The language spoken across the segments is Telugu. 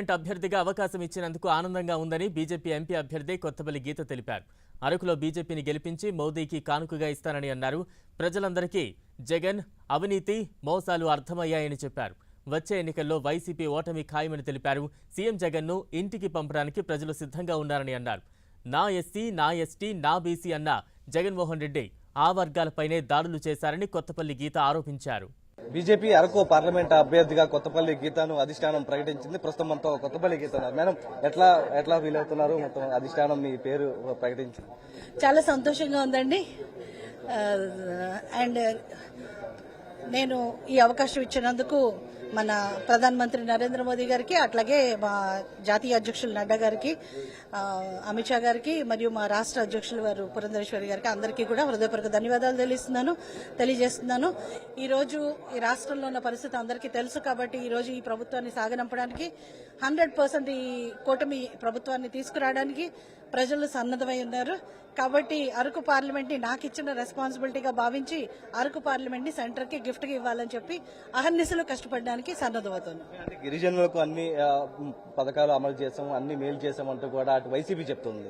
అభ్యర్థిగా అవకాశం ఇచ్చినందుకు ఆనందంగా ఉందని బీజేపీ ఎంపీ అభ్యర్థి కొత్తపల్లి గీత తెలిపారు. అరకులో బీజేపీని గెలిపించి మోదీకి కానుకగా ఇస్తానని అన్నారు. ప్రజలందరికీ జగన్ అవినీతి మోసాలు అర్థమయ్యాయని చెప్పారు. వచ్చే ఎన్నికల్లో వైసీపీ ఓటమి ఖాయమని తెలిపారు. సీఎం జగన్ను ఇంటికి పంపడానికి ప్రజలు సిద్ధంగా ఉన్నారని అన్నారు. నా ఎస్సీ నా ఎస్టీ నా బీసీ అన్న జగన్మోహన్ రెడ్డి ఆ వర్గాలపైనే దాడులు చేశారని కొత్తపల్లి గీత ఆరోపించారు. బీజేపీ అరకు పార్లమెంట్ అభ్యర్థిగా కొత్తపల్లి గీతను అధిష్టానం ప్రకటించింది. ప్రస్తుతం మనతో కొత్తపల్లి గీత మేడం, ఎట్లా ఫీల్ అవుతున్నారు? మొత్తం అధిష్టానం మీ పేరు ప్రకటించింది, చాలా సంతోషంగా ఉందండి. అండ్ నేను ఈ అవకాశం ఇచ్చినందుకు మన ప్రధానమంత్రి నరేంద్ర మోదీ గారికి, అట్లాగే మా జాతీయ అధ్యక్షులు నడ్డా గారికి, అమిత్ షా గారికి, మరియు మా రాష్ట్ర అధ్యక్షులు వారు పురంధరేశ్వరి గారికి అందరికీ కూడా హృదయపూర్వక ధన్యవాదాలు తెలియజేస్తున్నాను. ఈ రోజు ఈ రాష్ట్రంలో ఉన్న పరిస్థితి అందరికీ తెలుసు కాబట్టి ఈ రోజు ఈ ప్రభుత్వాన్ని సాగనంపడానికి 100% ఈ కూటమి ప్రభుత్వాన్ని తీసుకురావడానికి ప్రజలు సన్నద్ధమై ఉన్నారు. కాబట్టి అరకు పార్లమెంట్ ని నాకు ఇచ్చిన రెస్పాన్సిబిలిటీగా భావించి అరకు పార్లమెంట్ ని సెంటర్ కి గిఫ్ట్ గా ఇవ్వాలని చెప్పి అహర్నిశలు కష్టపడడానికి సన్నద్ధమవుతుంది. గిరిజనులకు అన్ని పథకాలు అమలు చేసాము, అన్ని మేలు చేసామంటూ కూడా అటు వైసీపీ చెప్తుంది.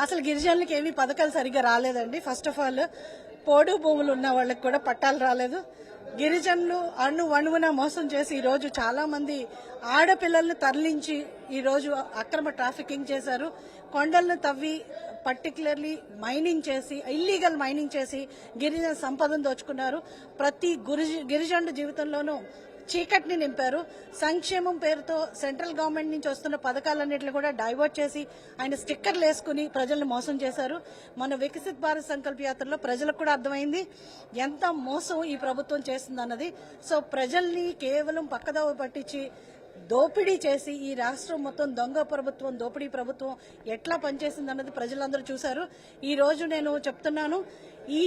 అసలు గిరిజనులకు ఏమీ పథకాలు సరిగ్గా రాలేదండి. ఫస్ట్ ఆఫ్ ఆల్ పోడు భూములు ఉన్న వాళ్ళకి కూడా పట్టాలు రాలేదు. గిరిజనులు అణువణువున మోసం చేసి ఈ రోజు చాలా మంది ఆడపిల్లలను తరలించి ఈ రోజు అక్రమ ట్రాఫికింగ్ చేశారు. కొండలను తవ్వి పర్టికులర్లీ మైనింగ్ చేసి, ఇల్లీగల్ మైనింగ్ చేసి గిరిజన సంపదను దోచుకున్నారు. ప్రతి గిరిజనుల జీవితంలోనూ చీకటిని నింపారు. సంక్షేమం పేరుతో సెంట్రల్ గవర్నమెంట్ నుంచి వస్తున్న పథకాలన్నింటినీ కూడా డైవర్ట్ చేసి ఆయన స్టిక్కర్లు వేసుకుని ప్రజలను మోసం చేశారు. మన వికసిత్ భారత్ సంకల్ప యాత్రలో ప్రజలకు కూడా అర్థమైంది ఎంత మోసం ఈ ప్రభుత్వం చేస్తుందన్నది. సో ప్రజల్ని కేవలం పక్కదోవ పట్టించి దోపిడీ చేసి ఈ రాష్ట్రం మొత్తం దొంగ ప్రభుత్వం, దోపిడీ ప్రభుత్వం ఎట్లా పనిచేసిందన్నది ప్రజలందరూ చూశారు. ఈ రోజు నేను చెప్తున్నాను, ఈ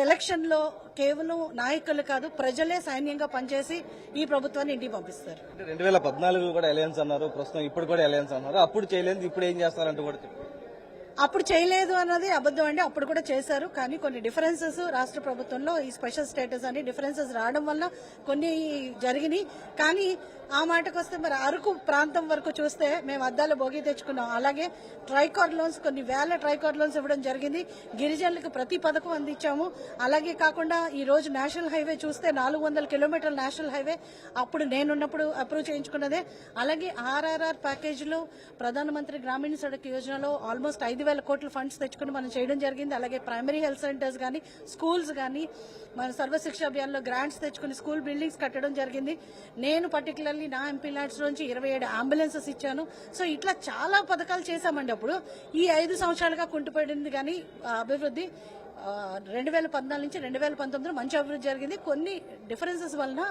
ఎలక్షన్ లో కేవలం నాయకులు కాదు, ప్రజలే సైన్యంగా పనిచేసి ఈ ప్రభుత్వాన్ని ఇంటికి పంపిస్తారు. 2014 కూడా అలయన్స్ అన్నారు, ప్రస్తుతం ఇప్పుడు కూడా అలయన్స్ అన్నారు. అప్పుడు చేయలేదు, ఇప్పుడు ఏం చేస్తారంటూ కూడా అప్పుడు చేయలేదు అన్నది అబద్ధం అండి. అప్పుడు కూడా చేశారు, కానీ కొన్ని డిఫరెన్సెస్ రాష్ట్ర ప్రభుత్వంలో ఈ స్పెషల్ స్టేటస్ అని డిఫరెన్సెస్ రావడం వల్ల కొన్ని జరిగినాయి. కానీ ఆ మాటకు వస్తే మరి అరకు ప్రాంతం వరకు చూస్తే మేము అద్దాల భోగి తెచ్చుకున్నాం. అలాగే ట్రైకార్డ్ లోన్స్, కొన్ని వేల ట్రైకార్డ్ లోన్స్ ఇవ్వడం జరిగింది. గిరిజనులకు ప్రతి పథకం అందించాము. అలాగే కాకుండా ఈ రోజు నేషనల్ హైవే చూస్తే 400 కిలోమీటర్ల నేషనల్ హైవే అప్పుడు నేనున్నప్పుడు అప్రూవ్ చేయించుకున్నదే. అలాగే ఆర్ఆర్ఆర్ ప్యాకేజీలో ప్రధానమంత్రి గ్రామీణ సడక్ యోజనలో ఆల్మోస్ట్ 5,000 కోట్ల ఫండ్స్ తెచ్చుకుని మనం చేయడం జరిగింది. అలాగే ప్రైమరీ హెల్త్ సెంటర్స్ కానీ, స్కూల్స్ కానీ, మన సర్వశిక్ష అభియాన్లో గ్రాంట్స్ తెచ్చుకుని స్కూల్ బిల్డింగ్స్ కట్టడం జరిగింది. నేను పర్టికులర్లీ నా ఎంపీ ల్యాండ్స్ నుంచి 27 అంబులెన్సెస్ ఇచ్చాను. సో ఇట్లా చాలా పథకాలు చేశామండి. అప్పుడు ఈ 5 సంవత్సరాలుగా కుంటుపడింది కానీ అభివృద్ధి 2014 నుంచి 2019 మంచి అభివృద్ధి జరిగింది. కొన్ని డిఫరెన్సెస్ వలన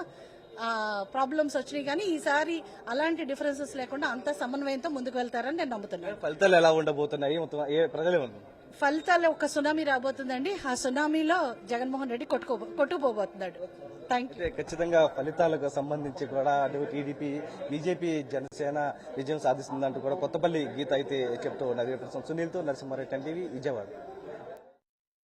ప్రాబ్లమ్స్ వచ్చినాయి, కానీ ఈసారి అలాంటి డిఫరెన్సెస్ లేకుండా అంత సమన్వయంతో ముందుకు వెళ్తారని నేను నమ్ముతున్నాను. ఫలితాలు ఎలా ఉండబోతున్నాయి? ఫలితాలు ఒక సునామీ రాబోతుందండి. ఆ సునామీలో జగన్మోహన్ రెడ్డి కొట్టుకుపోబోతున్నాడు. ఖచ్చితంగా ఫలితాలకు సంబంధించి కూడా అటు టీడీపీ, బీజేపీ, జనసేన విజయం సాధిస్తుందంటూ కూడా కొత్తపల్లి గీత అయితే చెప్తూ ఉన్నది. సునీల్తో నరసింహారెడ్డి, టీవీ, విజయవాడ.